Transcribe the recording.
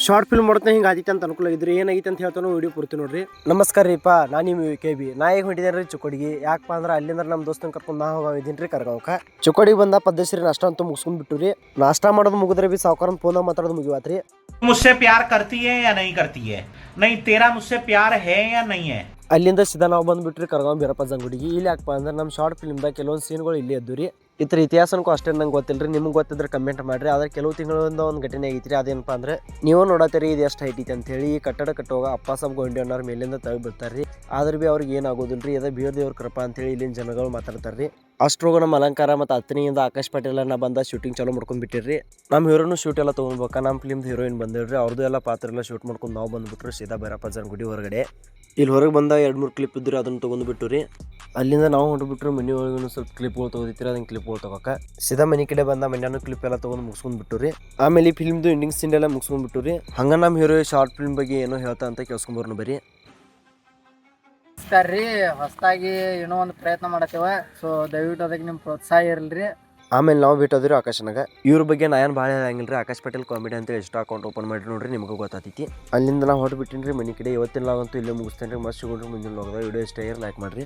Short film ಮಾಡ್ತಾ ಹಿಂಗೆ ಆದಿತ್ತು ಅಂತ ಅನ್ಕೊಳ್ಳಿದ್ರಿ ಏನಾಗಿತ್ತು ಅಂತ ಹೇಳ್ತಾನೋ ವಿಡಿಯೋ ಪೂರ್ತಿ ನೋಡ್ರಿ. ನಮಸ್ಕಾರ ರೀಪ್ಪ, ನಾನು ನಿಮ್ಮ KB. ನಾ ಈಗ ಹೊಂಟಿದ್ದೇನೆ ರೀ ಚಿಕ್ಕೋಡಿಗೆ. ಯಾಕಪ್ಪ ಅಂದ್ರೆ ಅಲ್ಲಿಂದ ನಮ್ಮ ದೋಸ್ತನ ಕರ್ಕೊಂಡು ನಾ ಹೋಗಿದ್ದೀನಿ ರೀ ಕರ್ಗಾವಕ್ಕೆ. ಚಿಕ್ಕೋಡಿಗೆ ಬಂದ ಪದ್ಧತಿ ನಾಷ್ಟ ಅಂತೂ ಮುಗಿಸ್ಕೊಂಡ್ಬಿಟ್ಟು ರೀ. ನಾಷ್ಟ ಮಾಡೋದು ಮುಗಿದ್ರೆ ಬಿ ಸಾವುಕಾರ ಫೋನಾಗ ಮಾತಾಡೋದು ಮುಗಿವಾತ್ರಿ. मुझसे प्यार करती है या नहीं करती है? नहीं, तेरा मुझसे प्यार है या नहीं है? ಅಲ್ಲಿಂದ ಸೀದಾ ನಾವು ಬಂದುಬಿಟ್ರಿ ಕರ್ಗಾವ್ ಬೀರಪ್ಪ ಗುಡಿಗೆ. ಇಲ್ಲಿ ಯಾಕಪ್ಪ ಅಂದ್ರೆ ನಮ್ಮ ಶಾರ್ಟ್ ಫಿಲ್ಮ್ದಾಗ ಕೆಲವೊಂದು ಸೀನ್ಗಳು ಇಲ್ಲಿ ಎದ್ದು ರೀ. ಇತರ ಇತಿಹಾಸನೂ ಅಷ್ಟೇ ನಂಗೆ ಗೊತ್ತಿಲ್ಲ ರೀ. ನಿಮ್ಗೆ ಗೊತ್ತಿದ್ರೆ ಕಮೆಂಟ್ ಮಾಡಿರಿ. ಆದರೆ ಕೆಲವು ತಿಂಗಳಿಂದ ಒಂದು ಘಟನೆ ಆಗೈತ್ರಿ. ಅದೇನಪ್ಪ ಅಂದ್ರೆ ನೀವು ನೋಡತ್ತೀರಿ ಇದು ಎಷ್ಟು ಹೈಟ್ ಐತಿ ಅಂತೇಳಿ. ಈ ಕಟ್ಟಡ ಕಟ್ಟುವಾಗ ಅಪ್ಪ ಸಾಬ್ ಗೊಂಡಿ ಅನ್ನೋರು ಮೇಲಿಂದ ತೆಗೆದು ರೀ. ಆದ್ರೆ ಭೀ ಅವ್ರಿಗೆ ಏನಾಗೋದಿಲ್ಲ ರೀ. ಅದೇ ಬೀರ್ ದೇವ್ರ ಕೃಪಾ ಅಂತೇಳಿ ಇಲ್ಲಿನ ಜನಗಳು ಮಾತಾಡ್ತಾರೆ ರೀ. ಅಷ್ಟ್ರೋಗ ನಮ್ಮ ಅಲಂಕಾರ ಮತ್ತು ಹತ್ತನೆಯಿಂದ ಆಕಾಶ್ ಪಾಟೀಲನ್ನ ಬಂದ ಶೂಟಿಂಗ್ ಚಾಲೂ ಮಾಡ್ಕೊಂಡ್ಬಿಟ್ಟಿರಿ. ನಮ್ಮ ಹೀರೋನು ಶೂಟ್ ಎಲ್ಲ ತೊಗೊಳ್ಬೇಕಾ. ನಮ್ಮ ಫಿಲ್ಮ್ದು ಹೀರೋಯಿನ್ ಬಂದಿಡ್ರಿ. ಅವ್ರದ್ದು ಎಲ್ಲ ಪಾತ್ರ ಎಲ್ಲ ಶೂಟ್ ಮಾಡ್ಕೊಂಡು ನಾವು ಬಂದುಬಿಟ್ರು ಸೀದಾ ಬೀರಪ್ಪ ಗುಡಿ ಹೊರಗಡೆ. ಇಲ್ಲಿ ಹೊರಗೆ ಬಂದ 2-3 ಕ್ಲಿಪ್ ಇದ್ರಿ, ಅದನ್ನು ತೊಗೊಂಡ್ಬಿಟ್ಟು ರೀ. ಅಲ್ಲಿಂದ ನಾವು ಹೊಂಟ್ಬಿಟ್ರು ಮನೆ ಒಳಗೂ ಸ್ವಲ್ಪ ಕ್ಲಿಪ್ಗಳು ತೊಗೋದಿತ್ರಿ. ಅದನ್ನು ಕ್ಲಿಪ್ಗಳು ತೊಗೋಕೆ ಸೀದಾ ಮನೆ ಕಡೆ ಬಂದ ಮನೆಯೂ ಕ್ಲಿಪ್ ಎಲ್ಲ ತೊಗೊಂಡು ಮುಗಿಸ್ಕೊಂಡ್ಬಿಟ್ಟು ರೀ. ಆಮೇಲೆ ಈ ಫಿಲ್ಮ್ದು ಎಂಡಿಂಗ್ ಸೀನ್ ಎಲ್ಲ ಮುಗಿಸ್ಕೊಂಡ್ಬಿಟ್ಟು ರೀ. ಹಂಗೆ ನಮ್ಮ ಹೀರೋ ಶಾರ್ಟ್ ಫಿಲ್ಮ್ ಬಗ್ಗೆ ಏನೋ ಹೇಳ್ತಾ ಅಂತ ಕೇಳಿಸ್ಕೊಂಬರ್ನು ಬರೀ. ನಮಸ್ಕಾರ ರೀ, ಹೊಸದಾಗಿ ಏನೋ ಒಂದು ಪ್ರಯತ್ನ ಮಾಡತ್ತೇವ. ಸೊ ದಯವಿಟ್ಟು ಅದಕ್ಕೆ ನಿಮ್ಮ ಪ್ರೋತ್ಸಾಹ ಇರಲ್ರಿ. ಆಮೇಲೆ ನಾವು ಬಿಟ್ಟೋದ್ರಿ ಆಕಾಶನಾಗ. ಇವ್ರ ಬಗ್ಗೆ ನಾ ಏನು ಭಾಳ ಹೇಳಂಗಿಲ್ಲ ರೀ. ಆಕಾಶ್ ಪಟೇಲ್ ಕಾಮಿಡಿ ಅಂತ ಎಷ್ಟು ಅಕೌಂಟ್ ಓಪನ್ ಮಾಡಿ ನೋಡ್ರಿ, ನಿಮಗೂ ಗೊತ್ತಾಗ್ತೈತಿ. ಅಲ್ಲಿಂದ ನಾವು ಹೊರಟು ಬಿಟ್ಟಿನಿ ರೀ ಮನೆ ಕಡೆ. ಇವತ್ತಿನ ಲಾಗಂತೂ ಇಲ್ಲೇ ಮುಗಿಸ್ತೇನೆ ರೀ. ಮಸ್ತ್ ಸಿಗೋಣ್ರಿ ಮುಂದಿನ ಲಾಗದಾಗ. ವಿಡಿಯೋ ಇಷ್ಟ ಲೈಕ್ ಮಾಡಿರಿ.